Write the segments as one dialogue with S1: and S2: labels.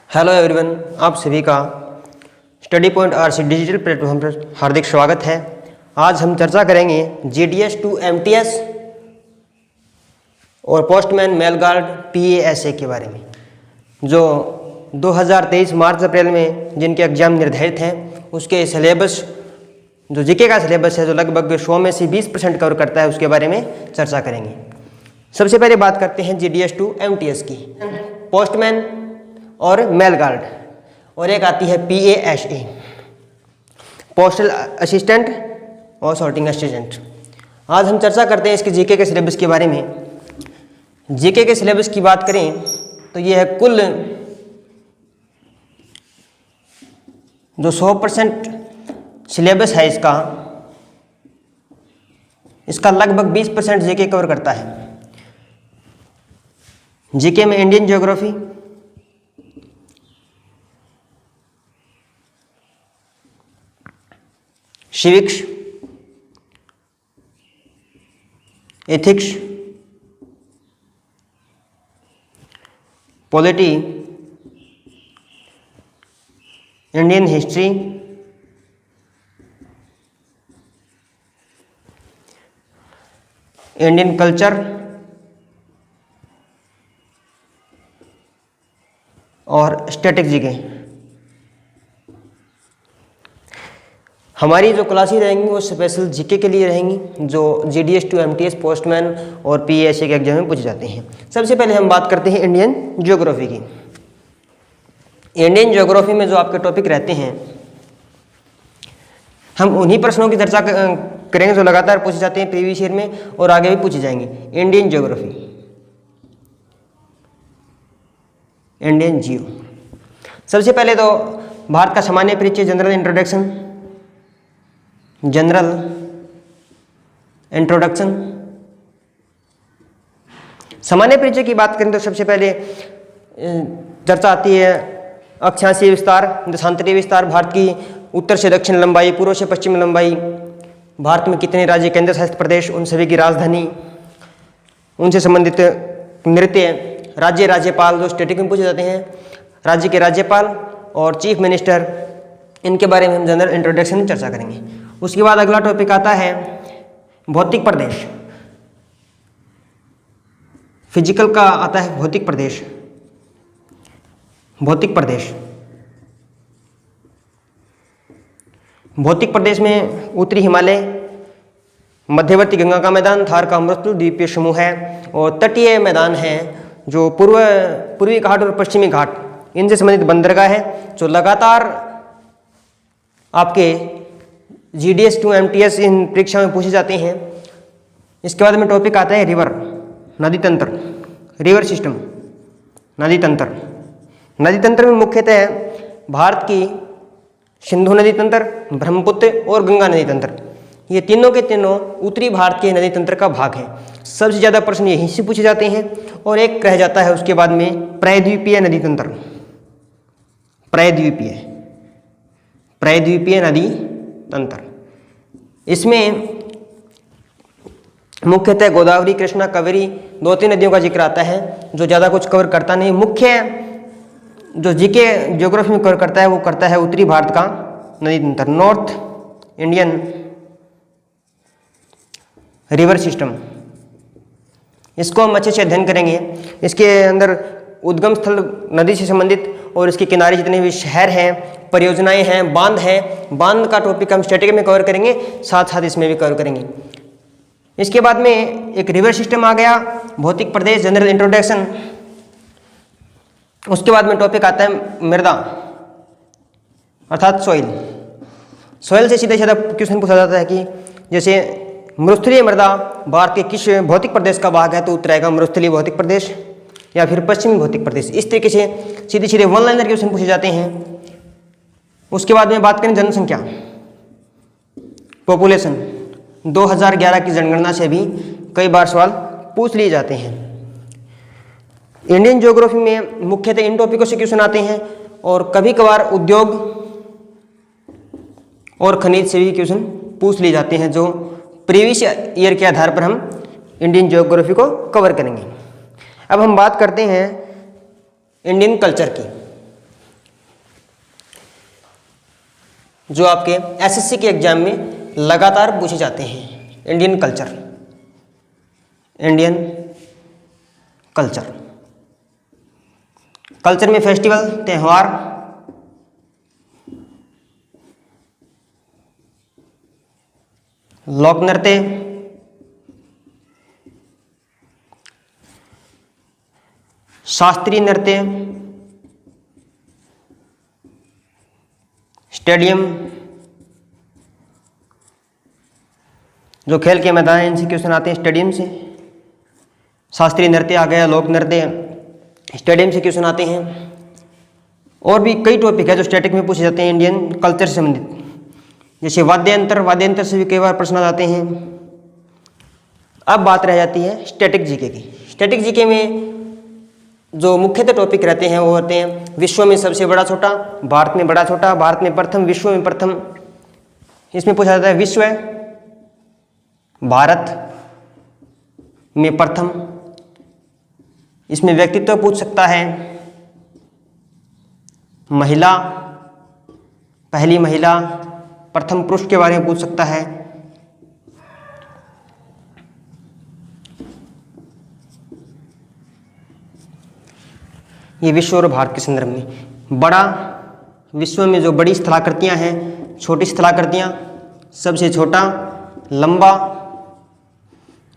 S1: Hello everyone, आप सभी का study point RC digital platform पर हार्दिक स्वागत है। आज हम चर्चा करेंगे जीडीएस टू एमटीएस और पोस्टमैन मेल गार्ड पीएएसए के बारे में, जो 2023 मार्च अप्रैल में जिनके एग्जाम निर्धारित हैं उसके सिलेबस, जो जीके का सिलेबस है जो लगभग 100 में से 20% कवर करता है, उसके बारे में चर्चा करेंगे। सबसे पहले बात करते हैं जीडीएस टू एमटीएस की। पोस्टमैन और मेल गार्ड, और एक आती है पीएएसए, पोस्टल असिस्टेंट और सॉर्टिंग असिस्टेंट। आज हम चर्चा करते हैं इसके जीके के सिलेबस के बारे में। जीके के सिलेबस की बात करें तो ये है कुल जो 100% सिलेबस है इसका लगभग 20% जीके कवर करता है। जीके में Indian geography, civics, ethics, polity, Indian history, Indian culture और स्टैटिक जीके। हमारी जो क्लासेस रहेंगी वो स्पेशल जीके के लिए रहेंगी, जो जीडीएस टू एमटीएस, पोस्टमैन और पीएएसए के एग्जाम में पूछे जाते हैं। सबसे पहले हम बात करते हैं इंडियन ज्योग्राफी की। इंडियन ज्योग्राफी में जो आपके टॉपिक रहते हैं, हम उन्हीं प्रश्नों की चर्चा करेंगे जो लगातार पूछे जाते हैं प्रीवियस ईयर में और आगे भी पूछे जाएंगे। इंडियन ज्योग्राफी, इंडियन जियो। सबसे पहले तो भारत का सामान्य परिचय, जनरल इंट्रोडक्शन, जनरल इंट्रोडक्शन। सामान्य परिचय की बात करें तो सबसे पहले चर्चा आती है अक्षांशीय विस्तार, देशांतरीय विस्तार, भारत की उत्तर से दक्षिण लंबाई, पूर्व से पश्चिम लंबाई, भारत में कितने राज्य केंद्र शासित प्रदेश, उन सभी की राजधानी, उनसे संबंधित नृत्य, राज्य राज्यपाल जो स्टेटिक में पूछे जाते हैं, राज्य के राज्यपाल और चीफ मिनिस्टर, इनके बारे में हम जनरल इंट्रोडक्शन में चर्चा करेंगे। उसके बाद अगला टॉपिक आता है भौतिक प्रदेश। फिजिकल का आता है भौतिक प्रदेश। भौतिक प्रदेश, भौतिक प्रदेश में उत्तरी हिमालय, मध्यवर्ती गंगा का मैदान, थार का अमृतसर द्वीपीय समूह है और तटीय मैदान है जो पूर्वी घाट और पश्चिमी घाट, इनसे संबंधित बंदरगाह है जो लगातार आपके जीडीएस टू एमटीएस इन परीक्षा में पूछे जाते हैं। इसके बाद में टॉपिक आता है रिवर, नदी तंत्र, रिवर सिस्टम, नदी तंत्र। नदी तंत्र में मुख्यतः भारत की सिंधु नदी तंत्र, ब्रह्मपुत्र और गंगा नदी तंत्र, ये तीनों के तीनों उत्तरी भारत के नदी तंत्र का भाग है। सबसे ज़्यादा प्रश्न यहीं से पूछे जाते हैं और एक रह जाता है उसके बाद में प्रायद्वीपीय नदी तंत्र। प्रायद्वीपीय नदी तंत्र, इसमें मुख्यतः गोदावरी, कृष्णा, कावेरी, 2-3 नदियों का जिक्र आता है जो ज़्यादा कुछ कवर करता नहीं। मुख्य जो जीके ज्योग्राफी में कवर करता है वो करता है उत्तरी भारत का नदी तंत्र, नॉर्थ इंडियन रिवर सिस्टम। इसको हम अच्छे से अध्ययन करेंगे। इसके अंदर उद्गम स्थल नदी से संबंधित और इसके किनारे जितने भी शहर हैं, परियोजनाएं हैं, बांध हैं, बांध का टॉपिक हम स्टैटिक में कवर करेंगे, साथ साथ इसमें भी कवर करेंगे। इसके बाद में एक रिवर सिस्टम आ गया, भौतिक प्रदेश, जनरल इंट्रोडक्शन। उसके बाद में टॉपिक आता है मृदा अर्थात सॉइल। सॉइल से सीधे सीधा क्वेश्चन पूछा जाता है कि जैसे मरुस्थलीय मृदा भारत के किस भौतिक प्रदेश का भाग है, तो उत्तर आएगा मरुस्थलीय भौतिक प्रदेश या फिर पश्चिमी भौतिक प्रदेश। इस तरीके से सीधे सीधे वन लाइनर क्वेश्चन पूछे जाते हैं। उसके बाद में बात करें जनसंख्या, पॉपुलेशन, 2011 की जनगणना से भी कई बार सवाल पूछ लिए जाते हैं। इंडियन ज्योग्राफी में मुख्यतः इन टॉपिकों से क्वेश्चन आते हैं और कभी कभार उद्योग और खनिज से भी क्वेश्चन पूछ लिए जाते हैं, जो प्रीवियस ईयर के आधार पर हम इंडियन ज्योग्राफी को कवर करेंगे। अब हम बात करते हैं इंडियन कल्चर की। जो आपके एसएससी के एग्जाम में लगातार पूछे जाते हैं। Indian culture, Indian culture, culture में फेस्टिवल, त्यौहार, लोक नृत्य, शास्त्रीय नृत्य, स्टेडियम, जो खेल के मैदान हैं इनसे क्वेश्चन आते हैं स्टेडियम से। शास्त्रीय नृत्य आ गया, लोक नृत्य, स्टेडियम से क्वेश्चन आते हैं। और भी कई टॉपिक है जो स्टैटिक में पूछे जाते हैं इंडियन कल्चर से संबंधित, जैसे वाद्यांतर, वाद्यांतर से भी कई बार प्रश्न आते हैं। अब बात रह जाती है स्टैटिक जीके की। स्टैटिक जीके में जो मुख्यतः टॉपिक रहते हैं वो होते हैं विश्व में सबसे बड़ा छोटा, भारत में बड़ा छोटा, भारत में प्रथम, विश्व में प्रथम। इसमें पूछा जाता है विश्व, भारत में प्रथम। इसमें व्यक्तित्व पूछ सकता है, महिला, पहली महिला, प्रथम पुरुष के बारे में पूछ सकता है। ये विश्व और भारत के संदर्भ में। बड़ा, विश्व में जो बड़ी स्थलाकृतियां हैं, छोटी स्थलाकृतियां, सबसे छोटा, लंबा,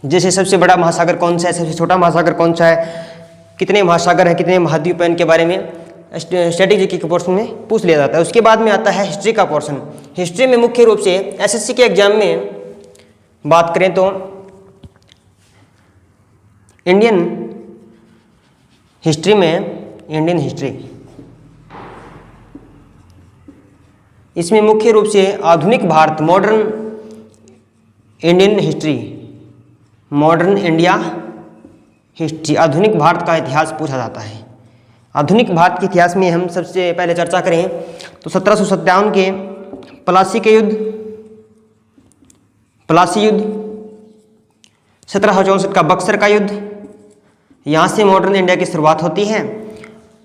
S1: जैसे सबसे बड़ा महासागर कौन सा है, सबसे छोटा महासागर कौन सा है, कितने महासागर हैं, कितने महाद्वीप हैं, इनके बारे में स्ट्रेटेजी के पोर्शन में पूछ लिया जाता है। उसके बाद में आता है हिस्ट्री का पोर्शन। हिस्ट्री में मुख्य रूप से एसएससी के एग्जाम में बात करें तो इंडियन हिस्ट्री में, इंडियन हिस्ट्री, इसमें मुख्य रूप से आधुनिक Bharat, modern Indian history, modern India history, आधुनिक भारत का इतिहास पूछा जाता है। आधुनिक भारत के इतिहास में हम सबसे पहले चर्चा करें तो 1757 के प्लासी के युद्ध, प्लासी युद्ध, 1764 का बक्सर का युद्ध, यहाँ से मॉडर्न इंडिया की शुरुआत होती है।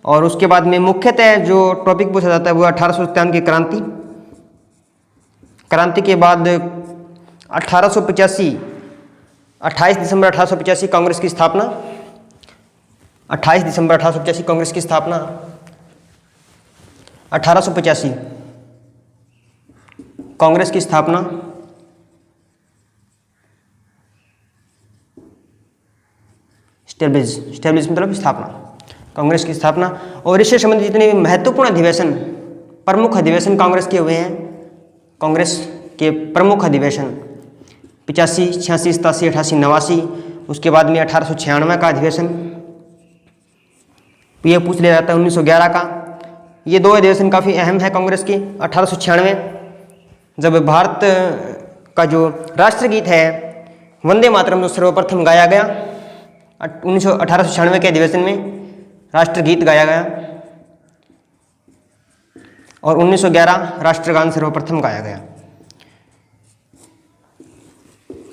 S1: और उसके बाद में मुख्यतः जो टॉपिक पूछा जाता है वो 1857 की क्रांति, क्रांति के बाद 1885, 28 दिसंबर 1885 कांग्रेस की स्थापना, 28 दिसंबर 1885 कांग्रेस की स्थापना, 1885 कांग्रेस की स्थापना, स्टेब्लिश मतलब स्थापना, कांग्रेस की स्थापना। और इससे संबंधित जितने भी महत्वपूर्ण अधिवेशन, प्रमुख अधिवेशन कांग्रेस के हुए हैं, कांग्रेस के प्रमुख अधिवेशन 85, 86, 87, 88, 89, उसके बाद में 1896 का अधिवेशन, ये पूछ लिया जाता है 1911 का। ये दो अधिवेशन काफ़ी अहम है कांग्रेस के। 1896 जब भारत का जो राष्ट्रगीत है वंदे मातरम जो सर्वप्रथम गाया गया, 1896 के अधिवेशन में राष्ट्रगीत गाया गया, और 1911 राष्ट्रगान सर्वप्रथम गाया गया।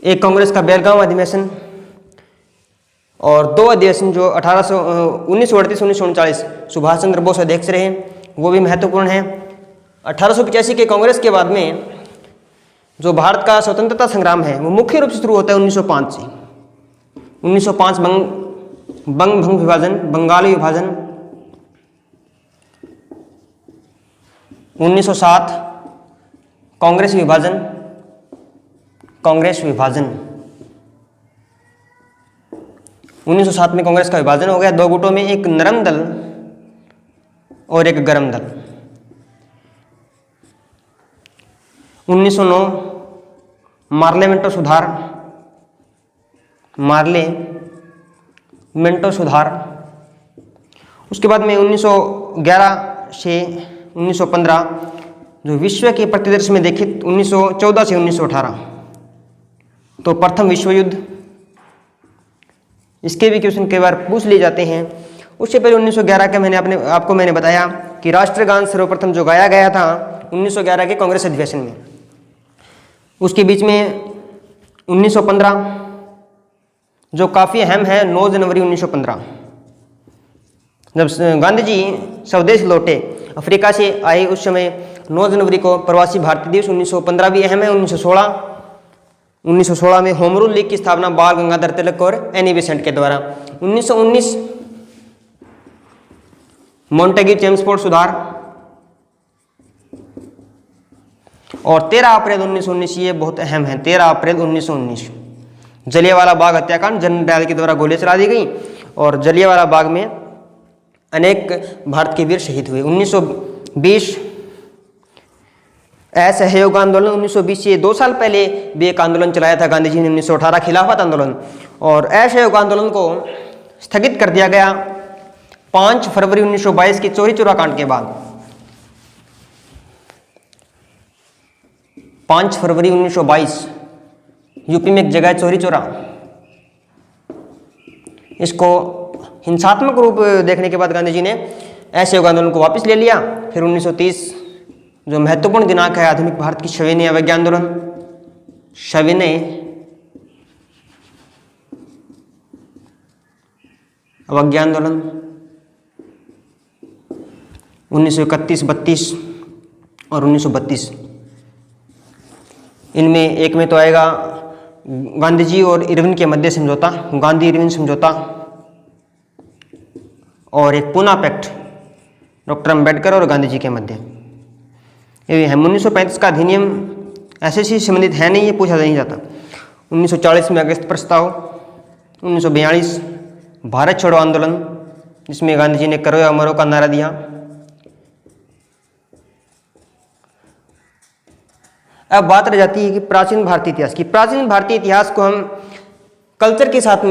S1: एक कांग्रेस का बेलगांव अधिवेशन, और दो अधिवेशन जो 1938, 1939 सुभाष चंद्र बोस अध्यक्ष रहे, वो भी महत्वपूर्ण है। 1885 के कांग्रेस के बाद में जो भारत का स्वतंत्रता संग्राम है वो मुख्य रूप से शुरू होता है 1905 से। 1905 बंग विभाजन, बंगाली विभाजन, 1907 कांग्रेस विभाजन, कांग्रेस विभाजन, 1907 में कांग्रेस का विभाजन हो गया दो गुटों में, एक नरम दल और एक गरम दल। 1909 मार्लेमेंटो सुधार, मार्लेमेंटो सुधार। उसके बाद में 1911 से 1915 जो विश्व के परिदृश्य में देखें 1914 से 1918 तो प्रथम विश्व युद्ध, इसके भी क्वेश्चन कई बार पूछ लिए जाते हैं। उससे पहले 1911 के आपको मैंने बताया कि राष्ट्रगान सर्वप्रथम जो गाया गया था 1911 के कांग्रेस अधिवेशन में। उसके बीच में 1915 जो काफ़ी अहम है, 9 जनवरी 1915 जब गांधी जी स्वदेश लौटे, अफ्रीका से आए, उस समय 9 जनवरी को प्रवासी भारतीय दिवस, 1915 भी अहम है। 1916 में होम रूल लीग की स्थापना बाल गंगाधर तिलक और एनी बेसेंट के द्वारा। 1919 मॉन्टेग्यू चेम्सफोर्ड सुधार, और 13 अप्रैल 1919 ये बहुत अहम है। 13 अप्रैल 1919 जलियांवाला बाग हत्याकांड, जनरल डायर के द्वारा गोली चला दी गई और जलियांवाला बाग में अनेक भारत के वीर शहीद हुए। 1920 असहयोग आंदोलन, 1920 ये 2 साल पहले भी एक आंदोलन चलाया था गांधी जी ने, 1918 खिलाफत आंदोलन, और असहयोग आंदोलन को स्थगित कर दिया गया 5 फरवरी 1922 की चौरी चौरा कांड के बाद। 5 फरवरी 1922 यूपी में एक जगह है चौरी चौरा, इसको हिंसात्मक रूप देखने के बाद गांधी जी ने असहयोग आंदोलन को वापस ले लिया। फिर 1930 जो महत्वपूर्ण दिनांक है आधुनिक भारत की सविनय अवज्ञा आंदोलन, सविनय अवज्ञा आंदोलन 1931, 32 और 1932। इनमें एक में तो आएगा गांधी जी और इरविन के मध्य समझौता, गांधी इरविन समझौता, और एक पूना पैक्ट डॉक्टर अंबेडकर और गांधी जी के मध्य। ये है 1935 का अधिनियम एसएससी से संबंधित है नहीं, ये पूछा नहीं जाता। 1940 में अगस्त प्रस्ताव, 1942 भारत छोड़ो आंदोलन जिसमें गांधी जी ने करो या मरो का नारा दिया। अब बात रह जाती है कि प्राचीन भारतीय इतिहास की। प्राचीन भारतीय इतिहास को हम कल्चर के साथ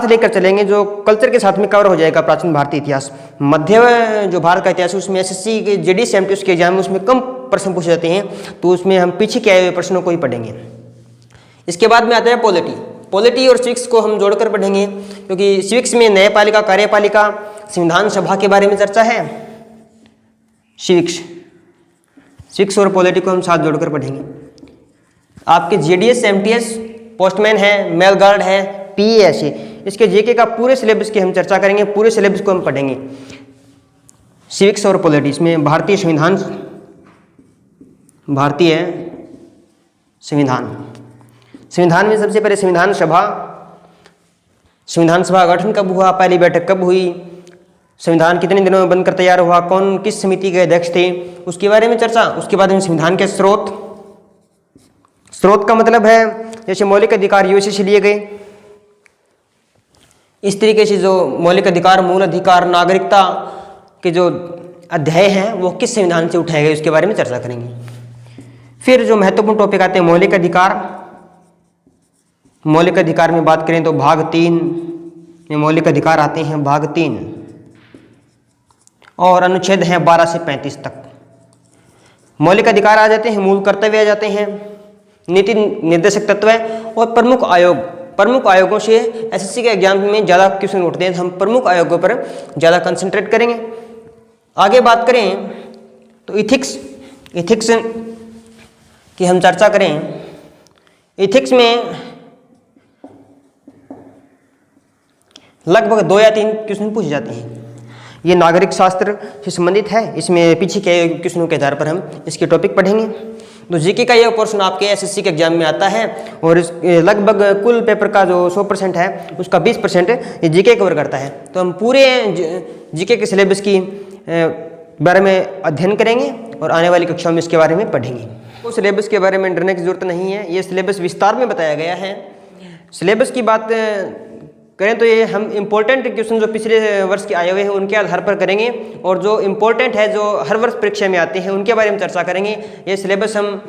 S1: लेकर चलेंगे, जो कल्चर के साथ में कवर हो जाएगा प्राचीन भारतीय इतिहास। मध्य जो भारत का इतिहास है उसमें एसएससी के जेडीएस एमटीएस के एग्जाम में उसमें कम प्रश्न पूछे जाते हैं, तो उसमें हम पीछे के आए हुए प्रश्नों को ही पढ़ेंगे। इसके बाद में आता है पॉलिटी और सिविक्स को हम जोड़कर पढ़ेंगे, क्योंकि सिविक्स में न्यायपालिका, कार्यपालिका, संविधान सभा के बारे में चर्चा है। सिविक्स और पॉलिटी को हम साथ जोड़कर पढ़ेंगे। आपके जेडीएस एमटीएस पोस्टमैन है, मेल गार्ड है, पीएएसए, इसके जीके का पूरे सिलेबस की हम चर्चा करेंगे, पूरे सिलेबस को हम पढ़ेंगे। सिविक्स और पॉलिटी, इसमें भारतीय संविधान में सबसे पहले संविधान सभा गठन कब हुआ, पहली बैठक कब हुई, संविधान कितने दिनों में बनकर तैयार हुआ, कौन किस समिति के अध्यक्ष थे, उसके बारे में चर्चा। उसके बाद में संविधान के स्रोत का मतलब है जैसे मौलिक अधिकार यूएसए से लिए गए, इस तरीके से जो मौलिक अधिकार, मूल अधिकार, नागरिकता के जो अध्याय हैं वो किस संविधान से उठाए गए, उसके बारे में चर्चा करेंगे। फिर जो महत्वपूर्ण टॉपिक आते हैं मौलिक अधिकार में बात करें तो भाग 3 में मौलिक अधिकार आते हैं, भाग 3, और अनुच्छेद हैं 12 से 35 तक। मौलिक अधिकार आ जाते हैं, मूल कर्तव्य आ जाते हैं, नीति निर्देशक तत्व और प्रमुख आयोगों से एसएससी के एग्जाम में ज़्यादा क्वेश्चन उठते हैं, तो हम प्रमुख आयोगों पर ज़्यादा कंसंट्रेट करेंगे। आगे बात करें तो इथिक्स की हम चर्चा करें। इथिक्स में लगभग 2 या 3 क्वेश्चन पूछे जाते हैं। ये नागरिक शास्त्र से संबंधित है, इसमें पीछे के क्वेश्चनों के आधार पर हम इसके टॉपिक पढ़ेंगे। तो जीके का ये पोर्शन आपके एसएससी के एग्जाम में आता है, और इस लगभग कुल पेपर का जो 100% है उसका 20% ये जीके कवर करता है। तो हम पूरे जीके के सिलेबस की बारे में अध्ययन करेंगे और आने वाली कक्षाओं में इसके बारे में पढ़ेंगे। तो सिलेबस के बारे में डरने की जरूरत नहीं है, ये सिलेबस विस्तार में बताया गया है। सिलेबस की बात करें तो ये हम इम्पोर्टेंट क्वेश्चन जो पिछले वर्ष के आए हुए हैं उनके आधार पर करेंगे, और जो इम्पोर्टेंट है जो हर वर्ष परीक्षा में आते हैं उनके बारे में चर्चा करेंगे। ये सिलेबस हम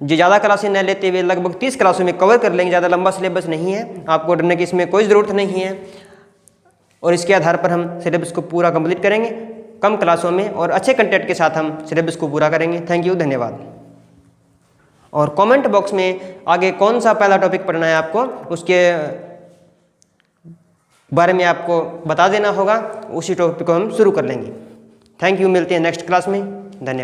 S1: जो ज़्यादा क्लासें न लेते हुए लगभग 30 क्लासों में कवर कर लेंगे, ज़्यादा लंबा सिलेबस नहीं है, आपको डरने की इसमें कोई ज़रूरत नहीं है। और इसके आधार पर हम सिलेबस को पूरा कंप्लीट करेंगे कम क्लासों में, और अच्छे कंटेंट के साथ हम सिलेबस को पूरा करेंगे। थैंक यू, धन्यवाद। और कमेंट बॉक्स में आगे कौन सा पहला टॉपिक पढ़ना है आपको, उसके बारे में आपको बता देना होगा, उसी टॉपिक को हम शुरू कर लेंगे। थैंक यू, मिलते हैं नेक्स्ट क्लास में, धन्यवाद।